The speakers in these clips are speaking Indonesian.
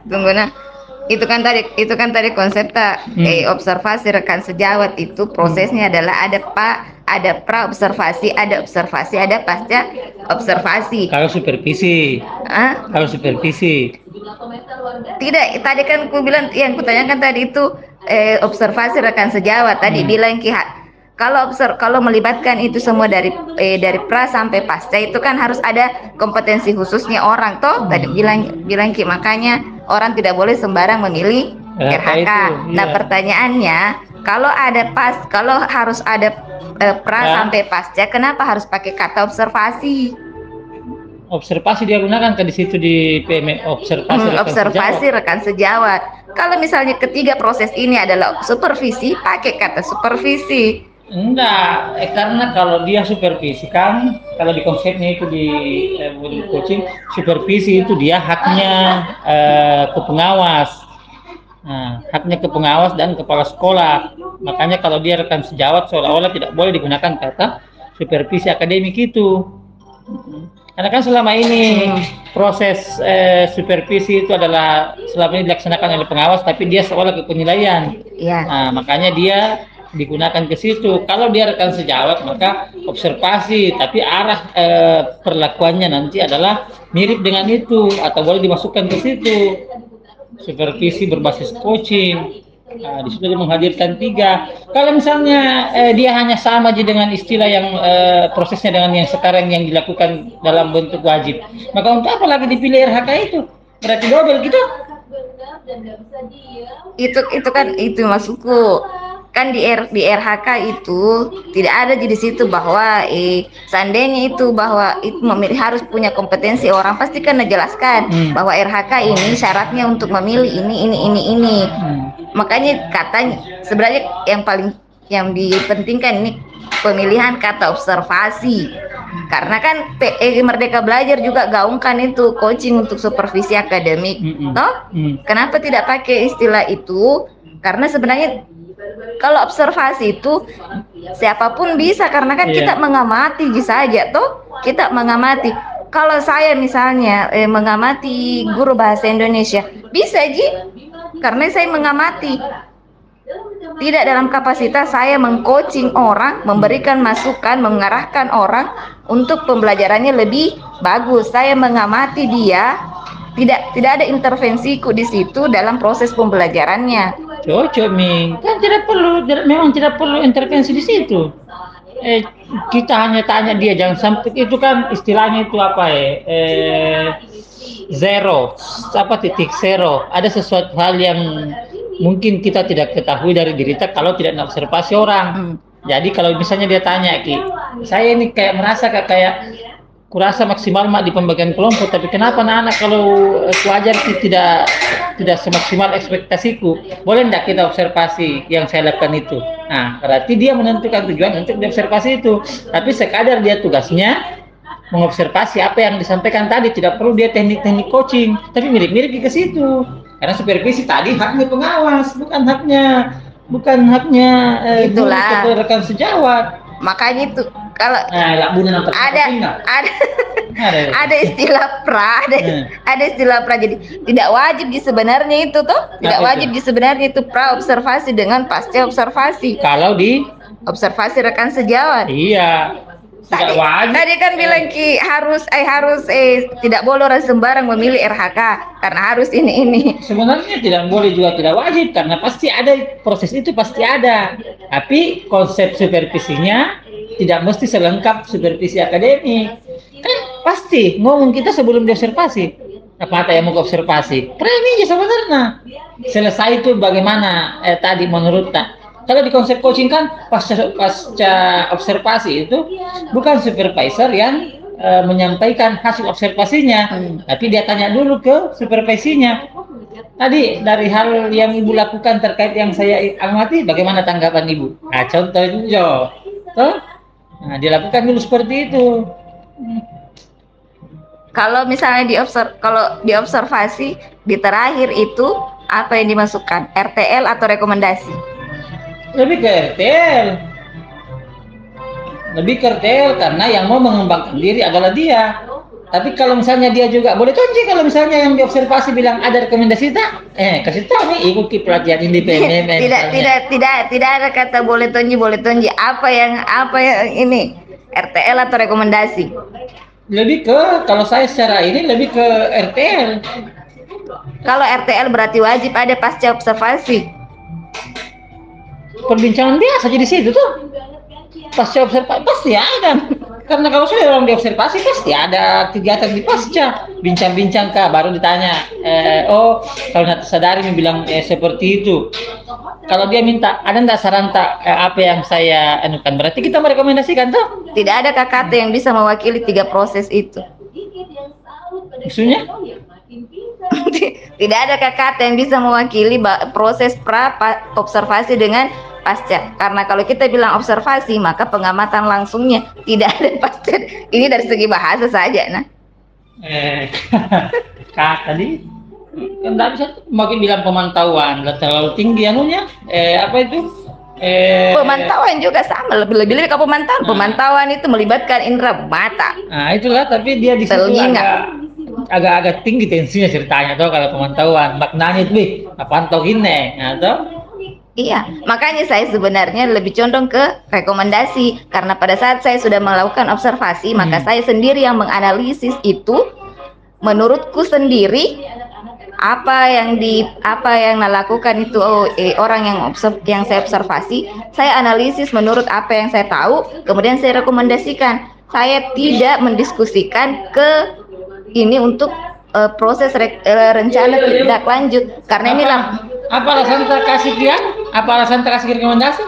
tunggu nah. Itu kan tadi konsep observasi rekan sejawat itu prosesnya adalah ada pra observasi, ada observasi, ada pasca observasi. Kalau supervisi, Ah, kalau supervisi, tidak, tadi kan ku bilang yang kutanyakan tadi itu observasi rekan sejawat. Tadi hmm, bilang kalau melibatkan itu semua dari pra sampai pasca itu kan harus ada kompetensi khususnya orang toh. Tadi bilang bilang Ki, makanya orang tidak boleh sembarang memilih RHK RHK. itu, Nah, iya. pertanyaannya, kalau harus ada pra Ya, sampai pasca, kenapa harus pakai kata observasi? observasi dia gunakan ke di situ di PM observasi rekan sejawat. Observasi rekan sejawat. Kalau misalnya ketiga proses ini adalah supervisi, pakai kata supervisi. Enggak, karena kalau dia supervisi kan, kalau di konsepnya itu di modul coaching, supervisi itu dia haknya ke pengawas. Nah, haknya ke pengawas dan kepala sekolah. Makanya kalau dia rekan sejawat seolah-olah tidak boleh digunakan kata supervisi akademik itu. Karena kan selama ini Hmm, proses supervisi itu adalah selama ini dilaksanakan oleh pengawas, tapi dia seolah ke penilaian. ya. Nah, makanya dia digunakan ke situ. Kalau dia rekan sejawat, maka observasi, tapi arah perlakuannya nanti adalah mirip dengan itu, atau boleh dimasukkan ke situ. Supervisi berbasis coaching. Nah, di situ dia menghadirkan tiga. Kalau misalnya dia hanya sama aja dengan istilah yang prosesnya dengan yang sekarang yang dilakukan dalam bentuk wajib, maka untuk apa lagi dipilih RHK itu? Berarti double gitu. Itu kan itu maksudku. Kan di RHK itu tidak ada di situ bahwa seandainya itu bahwa itu harus punya kompetensi, orang pasti kan menjelaskan bahwa RHK ini syaratnya untuk memilih ini. Makanya katanya sebenarnya yang dipentingkan ini pemilihan kata observasi. Karena kan Merdeka Belajar juga gaungkan itu coaching untuk supervisi akademik, toh? Kenapa tidak pakai istilah itu? Karena sebenarnya kalau observasi itu siapapun bisa, karena kan kita mengamati saja, toh? Kita mengamati. Kalau saya misalnya mengamati guru bahasa Indonesia, bisa Ji, karena saya mengamati. Tidak dalam kapasitas saya mengcoaching orang, memberikan masukan, mengarahkan orang untuk pembelajarannya lebih bagus. Saya mengamati dia, tidak ada intervensiku di situ dalam proses pembelajarannya. Cocok Mi, kan memang tidak perlu intervensi di situ. Eh, kita hanya tanya dia, jangan sampai itu kan istilahnya itu apa ya? Zero, apa titik zero. Ada sesuatu hal yang mungkin kita tidak ketahui dari diri kita kalau tidak observasi orang. Jadi kalau misalnya dia tanya, Ki, saya ini kayak merasa kayak kurasa maksimal mak di pembagian kelompok, tapi kenapa anak-anak kalau kuajar tidak semaksimal ekspektasiku? Boleh tidak kita observasi yang saya lakukan itu? Nah, berarti dia menentukan tujuan untuk diobservasi itu. Tapi sekadar dia tugasnya mengobservasi apa yang disampaikan tadi, tidak perlu dia teknik-teknik coaching, tapi mirip-mirip ke situ. Karena supervisi tadi haknya pengawas, bukan haknya guru Itulah. atau rekan sejawat. Makanya itu kalau ada ada ada istilah pra, ada istilah pra, jadi tidak wajib di sebenarnya itu toh, tidak wajib di sebenarnya itu pra observasi dengan pasca observasi. Kalau di Observasi rekan sejawat. iya, tidak wajib. Tadi kan bilang Ki harus tidak boleh orang sembarang memilih RHK karena harus ini. Sebenarnya tidak boleh juga tidak wajib, karena pasti ada proses itu, pasti ada. Tapi konsep supervisinya tidak mesti selengkap supervisi akademik. Kan pasti ngomong kita sebelum diobservasi. Apa yang mau observasi? Premi aja sebenarnya. Selesai itu bagaimana tadi menurut tak? Kalau di konsep coaching kan pasca observasi itu bukan supervisor yang menyampaikan hasil observasinya, tapi dia tanya dulu ke supervisinya. Tadi dari hal yang ibu lakukan terkait yang saya amati, bagaimana tanggapan ibu? Nah, contohnya, nah, dilakukan dulu seperti itu. Kalau misalnya diobservasi di terakhir itu apa yang dimasukkan? RTL atau rekomendasi? Lebih ke RTL. Lebih ke RTL karena yang mau mengembangkan diri adalah dia. Tapi kalau misalnya dia juga boleh tonji kalau misalnya yang diobservasi bilang ada rekomendasi tak, kasih tahu nih ikuti pelatihan independen. Tidak ada kata boleh tonji. Apa yang ini RTL atau rekomendasi? Lebih ke kalau saya secara ini lebih ke RTL. Kalau RTL berarti wajib ada pasca observasi. Perbincangan biasa di situ tuh. Pasca observasi pasti ada. Karena kalau sudah orang diobservasi pasti ada kegiatan di pasca, bincang-bincang kah, baru ditanya, kalau tidak sadari bilang seperti itu. Kalau dia minta, ada nggak saran tak apa yang saya anukan, berarti kita merekomendasikan tuh. Tidak ada KKT yang bisa mewakili 3 proses itu. Maksudnya? Tidak ada KKT yang bisa mewakili proses observasi dengan pasca. Karena kalau kita bilang observasi, maka pengamatan langsungnya tidak ada pasca. Ini dari segi bahasa saja, nah. Tadi kan tidak bisa mungkin bilang pemantauan, terlalu tinggi anunya. Apa itu? Pemantauan juga sama, lebih-lebih ke pemantauan. Pemantauan itu melibatkan indera mata. Nah, itulah, tapi dia di situ agak tinggi tensinya ceritanya tuh kalau pemantauan. Maknanya itu, pantau gini, atau iya, makanya saya sebenarnya lebih condong ke rekomendasi karena pada saat saya sudah melakukan observasi, maka saya sendiri yang menganalisis itu menurutku sendiri apa yang dilakukan itu orang yang saya observasi, saya analisis menurut apa yang saya tahu, kemudian saya rekomendasikan. Saya tidak mendiskusikan ke ini untuk proses rencana tindak lanjut karena inilah apa alasan terkasih dia? Apa alasan terkasih rekomendasi?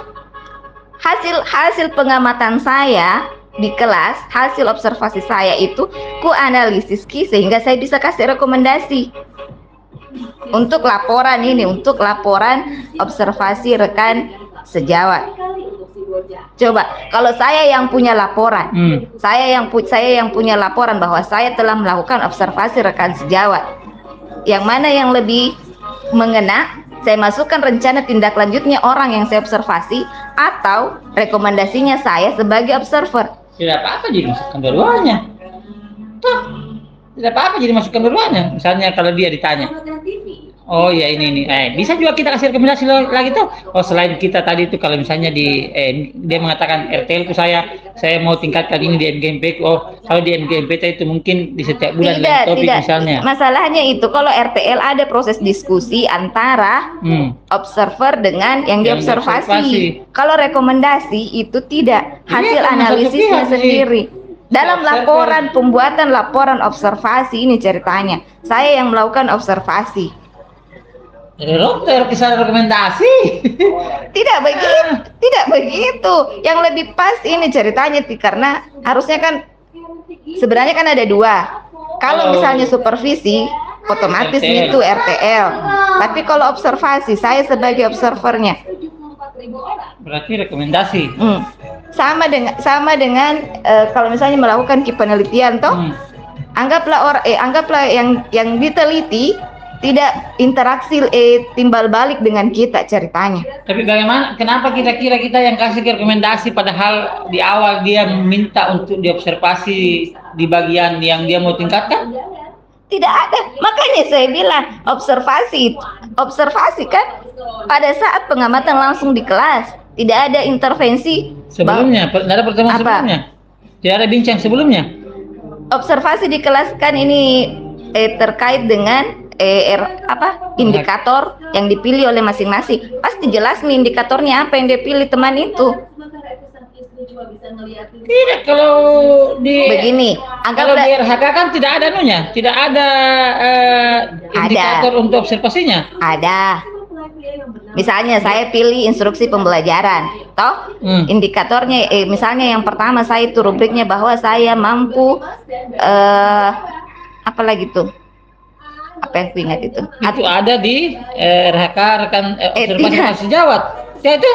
Hasil pengamatan saya di kelas, hasil observasi saya itu ku analisis sehingga saya bisa kasih rekomendasi untuk laporan ini, untuk laporan observasi rekan sejawat. Coba kalau saya yang punya laporan, saya yang punya laporan bahwa saya telah melakukan observasi rekan sejawat, yang mana yang lebih mengena? Saya masukkan rencana tindak lanjutnya orang yang saya observasi atau rekomendasinya saya sebagai observer. Tidak apa-apa jadi masukkan dua-duanya. Tidak apa-apa jadi masukkan dua-duanya. Misalnya kalau dia ditanya, oh ya ini. Bisa juga kita kasih rekomendasi lagi tuh. Oh selain kita tadi itu kalau misalnya dia mengatakan RTL itu saya mau tingkatkan ini di MGMP. Oh kalau di MGMP itu mungkin di setiap bulan lain topik misalnya. Masalahnya itu kalau RTL ada proses diskusi antara observer dengan yang diobservasi. Kalau rekomendasi itu tidak, hasil analisisnya sendiri. Dalam pembuatan laporan observasi ini ceritanya, saya yang melakukan observasi. Dokter kisah rekomendasi. Tidak begitu. Yang lebih pas ini ceritanya karena harusnya kan sebenarnya kan ada 2. Kalau misalnya supervisi otomatis RTL. Itu RTL. Tapi kalau observasi saya sebagai observernya. Berarti rekomendasi. Sama dengan kalau misalnya melakukan penelitian toh, anggaplah yang diteliti tidak interaksi timbal balik dengan kita ceritanya. Tapi bagaimana? Kenapa kira-kira kita yang kasih rekomendasi padahal di awal dia minta untuk diobservasi di bagian yang dia mau tingkatkan? Tidak ada. Makanya saya bilang observasi kan pada saat pengamatan langsung di kelas, tidak ada intervensi sebelumnya. Tidak ada pertemuan sebelumnya. Tidak ada bincang sebelumnya. Observasi di kelas kan ini terkait dengan indikator yang dipilih oleh masing-masing. Pasti jelas nih indikatornya apa yang dipilih teman itu. Tidak, kalau begini, kalau di RHK kan tidak ada tidak ada indikator untuk observasinya. Ada. Misalnya saya pilih instruksi pembelajaran, toh indikatornya misalnya yang pertama saya itu rubriknya bahwa saya mampu apa lagi tuh? Apa yang ingat itu? Itu ada di RHK rekan observasi sejawat. Ya itu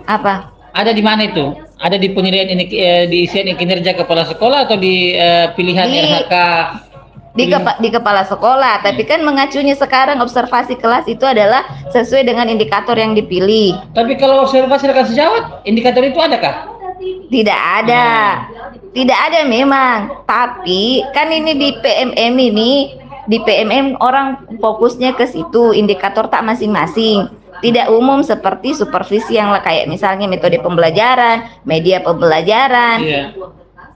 apa? Ada di mana itu? Ada di penilaian ini di isian kinerja kepala sekolah atau di pilihan RHK? Di kepala sekolah, tapi kan mengacunya sekarang observasi kelas itu adalah sesuai dengan indikator yang dipilih. Tapi kalau observasi rekan sejawat, indikator itu adakah? Tidak ada. Tidak ada memang, tapi kan ini di PMM ini, di PMM orang fokusnya ke situ, indikator tak masing-masing. Tidak umum seperti supervisi yang kayak misalnya metode pembelajaran, media pembelajaran. Iya.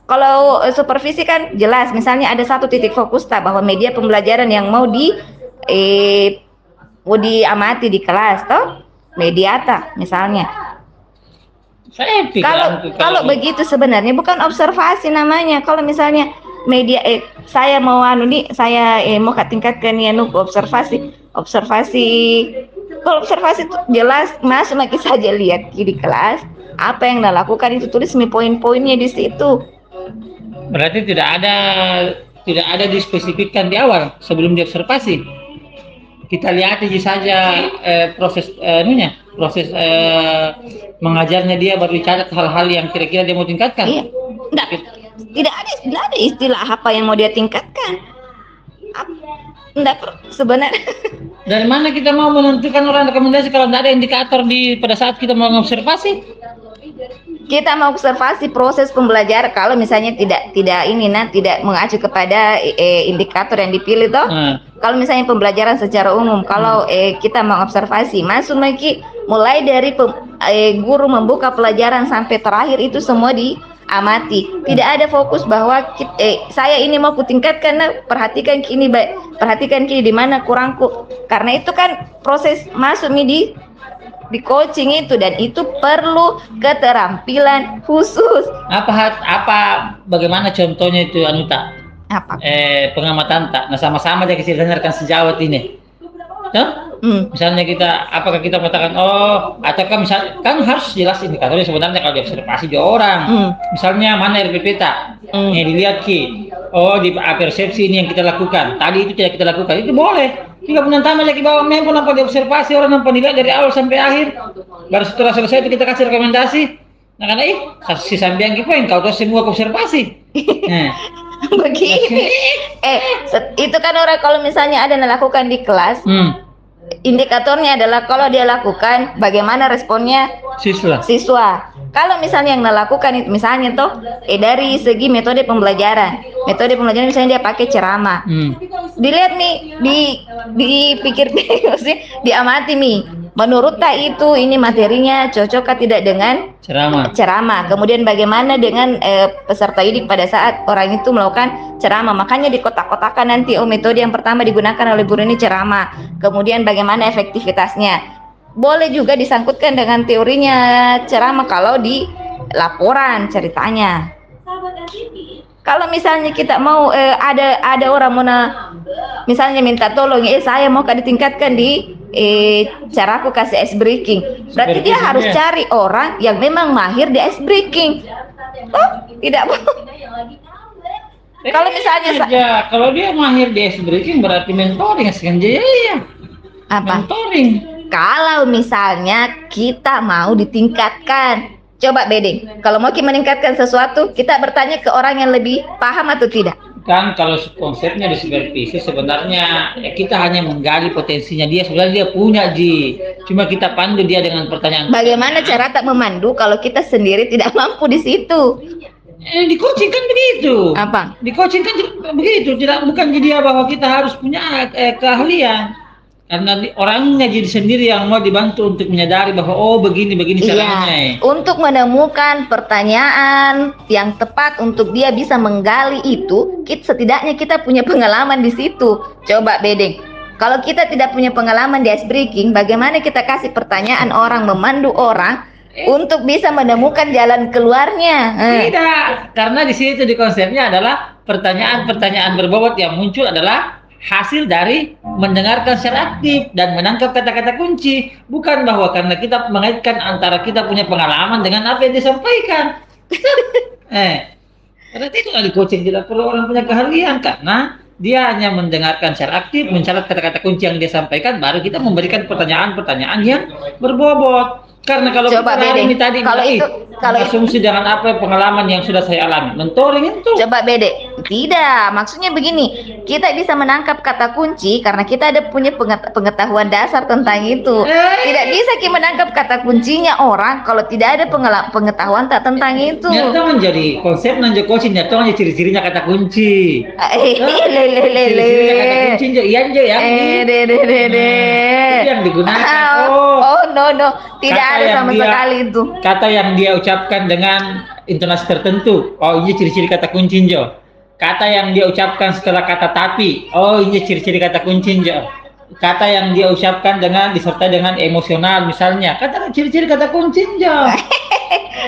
Kalau supervisi kan jelas, misalnya ada satu titik fokus tak bahwa media pembelajaran yang mau diamati di kelas, toh media tak misalnya. Saya Kalau begitu sebenarnya bukan observasi namanya. Kalau misalnya media saya mau saya mau tingkatkan ya observasi. Kalau observasi itu jelas masuk lagi saja lihat di kelas apa yang dilakukan itu tulis poin-poinnya di situ. Berarti tidak ada dispesifikkan di awal sebelum diobservasi. Kita lihat aja saja proses mengajarnya dia baru dicatat hal-hal yang kira-kira dia mau tingkatkan. Iya. Tidak ada istilah apa yang mau dia tingkatkan. Sebenarnya. Dari mana kita mau menentukan orang rekomendasi kalau tidak ada indikator pada saat kita mau observasi? Kita mau observasi proses pembelajaran kalau misalnya tidak mengacu kepada indikator yang dipilih toh. Kalau misalnya pembelajaran secara umum, kalau kita mau observasi masuk lagi mulai dari guru membuka pelajaran sampai terakhir itu semua diamati. Tidak ada fokus bahwa saya ini mau kutingkatkan, perhatikan kini di mana kurangku. Karena itu kan proses masuk di coaching itu, dan itu perlu keterampilan khusus. Bagaimana contohnya itu Anuta? Apa? Pengamatan tak. Nah sama-sama aja kita dengarkan sejawat ini. Misalnya apakah kita mengatakan ataukah misalnya kan harus jelas indikatornya sebenarnya kalau diobservasi di orang. Misalnya mana RPP tak? Dilihat di persepsi ini yang kita lakukan. Tadi itu tidak kita lakukan. Itu boleh. Jika penantama lagi bawa memang apa diobservasi orang yang penilai dari awal sampai akhir. Baru setelah selesai itu kita kasih rekomendasi. Nah karena si sambiang poin kau tahu semua observasi. Begini. Itu kan orang kalau misalnya ada yang melakukan di kelas. Indikatornya adalah kalau dia lakukan bagaimana responnya siswa. Kalau misalnya yang melakukan itu misalnya dari segi metode pembelajaran misalnya dia pakai ceramah. Dilihat nih, dipikir diamati nih. Menurut tak itu ini materinya cocok tidak dengan ceramah. Kemudian bagaimana dengan peserta didik pada saat orang itu melakukan ceramah. Makanya di kotak-kotakan nanti metode yang pertama digunakan oleh guru ini ceramah. Kemudian bagaimana efektivitasnya. Boleh juga disangkutkan dengan teorinya ceramah kalau di laporan ceritanya. Kalau misalnya kita mau ada orang misalnya minta tolong, saya mau ditingkatkan di caraku kasih ice breaking. Berarti dia harus cari orang yang memang mahir di ice breaking. Tidak boleh. Kalau misalnya kalau dia mahir di ice breaking berarti mentoring sengaja ya. Apa? Mentoring. Kalau misalnya kita mau ditingkatkan, coba Bedeng, kalau mau kita meningkatkan sesuatu, kita bertanya ke orang yang lebih paham atau tidak? Kan kalau konsepnya di supervisi sebenarnya kita hanya menggali potensinya dia, sebenarnya dia punya cuma kita pandu dia dengan pertanyaan. Bagaimana cara tak memandu kalau kita sendiri tidak mampu di situ? Di coaching kan begitu. Apa? Di coaching kan begitu, bukan dia bahwa kita harus punya keahlian. Karena orangnya jadi sendiri yang mau dibantu untuk menyadari bahwa begini caranya. Untuk menemukan pertanyaan yang tepat untuk dia bisa menggali itu, setidaknya kita punya pengalaman di situ. Coba Bedeng, kalau kita tidak punya pengalaman di ice breaking, bagaimana kita kasih pertanyaan orang, memandu orang untuk bisa menemukan jalan keluarnya? Tidak, karena di situ di konsepnya adalah pertanyaan-pertanyaan berbobot yang muncul adalah hasil dari mendengarkan secara aktif dan menangkap kata-kata kunci, bukan bahwa karena kita mengaitkan antara kita punya pengalaman dengan apa yang disampaikan. Berarti itu di coaching tidak perlu orang punya keahlian, karena dia hanya mendengarkan secara aktif, mencatat kata-kata kunci yang dia sampaikan, baru kita memberikan pertanyaan-pertanyaan yang berbobot. Karena kalau Coba kita hari Bede, ini tadi kalau itu asumsi dengan apa pengalaman yang sudah saya alami, mentoring itu. coba Bede, tidak, maksudnya begini, kita bisa menangkap kata kunci karena kita ada punya pengetahuan dasar tentang itu. Tidak bisa kita menangkap kata kuncinya orang kalau tidak ada pengetahuan tak tentang itu. Nyata menjadi konsep nanjo coaching, nyata menjadi ciri-cirinya kata kunci. Ciri-cirinya kata kunci jo, iya jo ya. Itu yang digunakan. Oh no, tidak ada sama sekali itu. Kata yang dia ucapkan dengan intonasi tertentu. Oh, ini ciri-ciri kata kunci jo. Kata yang dia ucapkan setelah kata tapi. Oh, ini ciri-ciri kata kunci jo. Kata yang dia ucapkan disertai dengan emosional misalnya. Kata ciri-ciri kata kunci jo.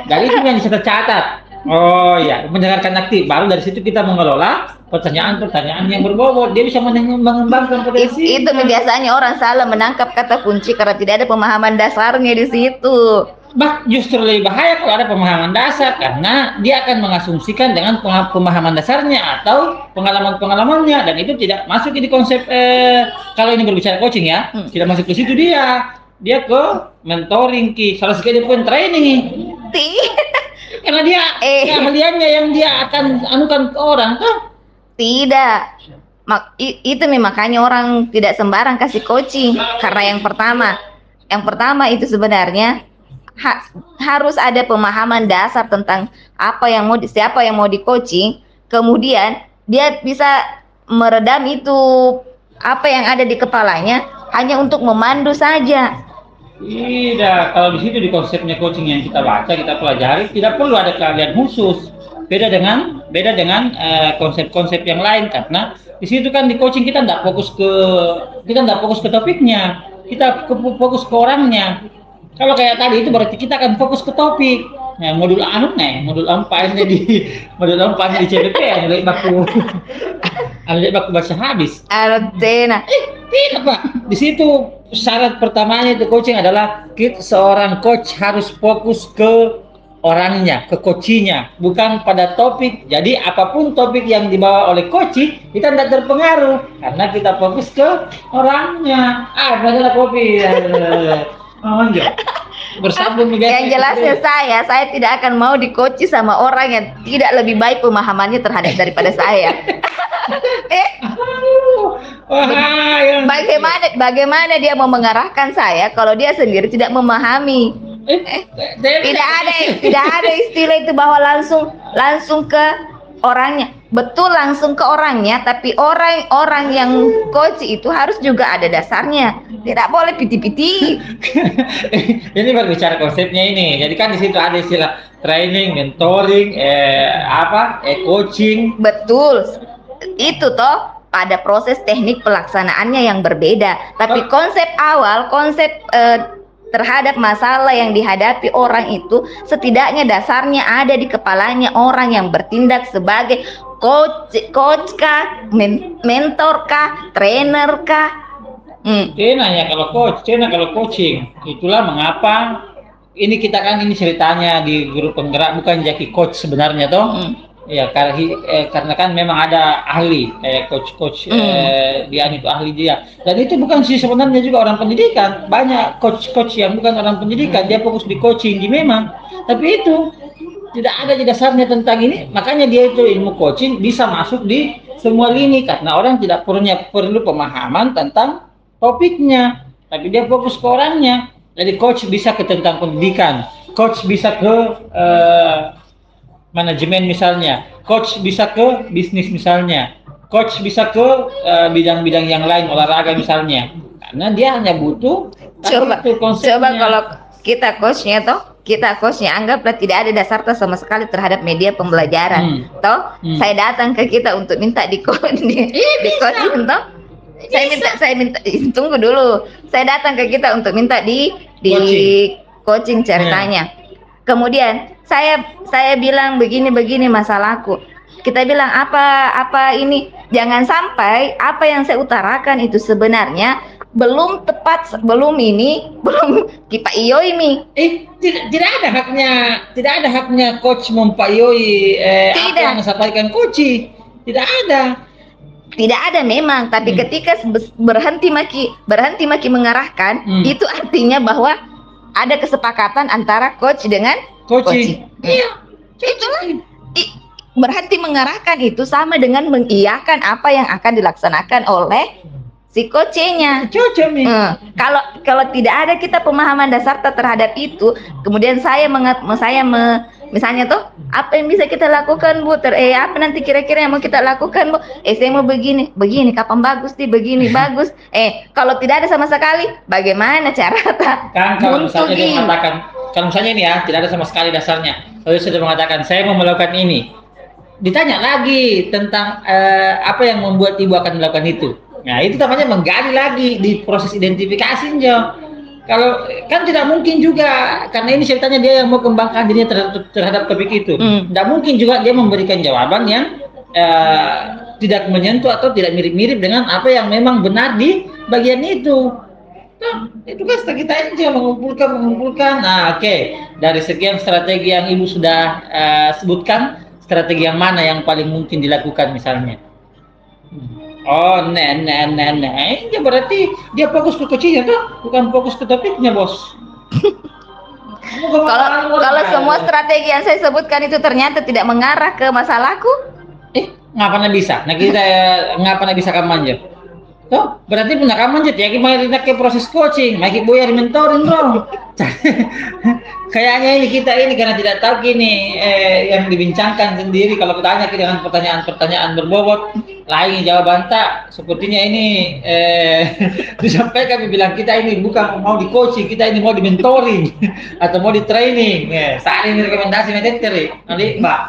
Dari itu yang dicatat. Oh ya, mendengarkan aktif. Baru dari situ kita mengelola pertanyaan-pertanyaan yang berbobot. Dia bisa mengembangkan potensi. Itu biasanya orang salah menangkap kata kunci karena tidak ada pemahaman dasarnya di situ. Justru lebih bahaya kalau ada pemahaman dasar karena dia akan mengasumsikan dengan pemahaman dasarnya atau pengalaman-pengalamannya dan itu tidak masuk di konsep kalau ini berbicara coaching ya, tidak masuk ke situ dia ke mentoring salah sekali pun training. Karena dia keahliannya yang dia akan anukan ke orang kan? Tidak. Itu makanya orang tidak sembarang kasih coaching karena yang pertama itu sebenarnya harus ada pemahaman dasar tentang siapa yang mau di coaching, kemudian dia bisa meredam itu apa yang ada di kepalanya hanya untuk memandu saja. Tidak, kalau di situ di konsepnya coaching yang kita baca, kita pelajari, tidak perlu ada keahlian khusus. Beda dengan konsep-konsep yang lain karena di situ kan di coaching kita tidak fokus ke topiknya, kita fokus ke orangnya. Kalau kayak tadi itu berarti kita akan fokus ke topik. Nah, modul 4 di CPP mulai baku baca habis. Artinya tidak Pak. Di situ syarat pertamanya itu coaching adalah seorang coach harus fokus ke orangnya, ke coachingnya, bukan pada topik. Jadi apapun topik yang dibawa oleh coaching kita tidak terpengaruh karena kita fokus ke orangnya. Adalah kopi. Bersambung yang jelasnya saya tidak akan mau di-coach sama orang yang tidak lebih baik pemahamannya daripada saya. Bagaimana dia mau mengarahkan saya kalau dia sendiri tidak memahami? Tidak ada istilah itu bahwa langsung ke orangnya. Betul langsung ke orangnya, tapi orang yang coach itu harus juga ada dasarnya. Tidak boleh piti-piti. Ini berbicara konsepnya ini. Jadi kan di situ ada istilah training, mentoring, coaching. Betul. Itu toh pada proses teknik pelaksanaannya yang berbeda. Tapi konsep terhadap masalah yang dihadapi orang itu setidaknya dasarnya ada di kepalanya orang yang bertindak sebagai coach kah, mentor kah, trainer kah. Nanya kalau coach, kalau coaching. Itulah mengapa ini ceritanya di grup penggerak bukan Jaki coach sebenarnya toh. Ya karena kan memang ada ahli coach dia itu ahli dia dan itu bukan sih sebenarnya juga orang pendidikan, banyak coach yang bukan orang pendidikan dia fokus di coaching memang, tapi itu tidak ada di dasarnya tentang ini, makanya dia itu ilmu coaching bisa masuk di semua lini karena orang tidak perlu pemahaman tentang topiknya tapi dia fokus ke orangnya. Jadi coach bisa ke tentang pendidikan, coach bisa ke manajemen misalnya, coach bisa ke bisnis misalnya, coach bisa ke bidang-bidang yang lain, olahraga misalnya, karena dia hanya butuh coba kalau kita coachnya anggaplah tidak ada dasar sama sekali terhadap media pembelajaran saya datang ke kita untuk minta di coaching toh saya minta tunggu dulu, saya datang ke kita untuk minta di coaching ceritanya. Kemudian saya bilang begini masalahku. Kita bilang apa ini, jangan sampai apa yang saya utarakan itu sebenarnya belum tepat, belum Pak Iyo ini. Tidak ada haknya coach mempayoi apa yang disampaikan coach. Tidak ada memang, tapi ketika berhenti maki mengarahkan, itu artinya bahwa ada kesepakatan antara coach dengan Coaching. Iya. Itulah berarti mengarahkan itu sama dengan mengiyakan apa yang akan dilaksanakan oleh si coachnya. Cocok nih. Kalau tidak ada kita pemahaman dasar terhadap itu, kemudian misalnya tuh apa yang bisa kita lakukan Bu? Apa nanti kira-kira yang mau kita lakukan Bu? Saya mau begini, kapan bagus nih, begini bagus. Kalau tidak ada sama sekali, bagaimana cara kan kalau misalnya dia mengatakan, kalau misalnya ini ya tidak ada sama sekali dasarnya, lalu sudah mengatakan saya mau melakukan ini, ditanya lagi tentang apa yang membuat ibu akan melakukan itu. Nah itu namanya menggali lagi di proses identifikasi Jo. Kalau kan tidak mungkin juga, karena ini ceritanya dia yang mau kembangkan dirinya terhadap topik itu. Tidak mungkin juga dia memberikan jawaban yang tidak menyentuh atau tidak mirip-mirip dengan apa yang memang benar di bagian itu. Nah, itu kan kita aja mengumpulkan. Nah, oke. Dari sekian strategi yang ibu sudah sebutkan, strategi yang mana yang paling mungkin dilakukan misalnya? Oh, ya berarti dia fokus ke coachingnya tuh, bukan fokus ke topiknya, Bos. Kalau semua strategi yang saya sebutkan itu ternyata tidak mengarah ke masalahku, nggak pernah bisa. Nah kita nggak pernah bisa kamanjat. Tuh, berarti punya kamanjat ya, kita ke proses coaching, makin boyar mentoring bro. Kayaknya kita karena tidak tahu gini yang dibincangkan sendiri. Kalau bertanya dengan pertanyaan berbobot, lain jawaban tak. Sepertinya ini disampaikan bilang kita ini bukan mau di coaching, kita ini mau di mentoring atau mau di training. Saat ini rekomendasi materi, nanti Mbak.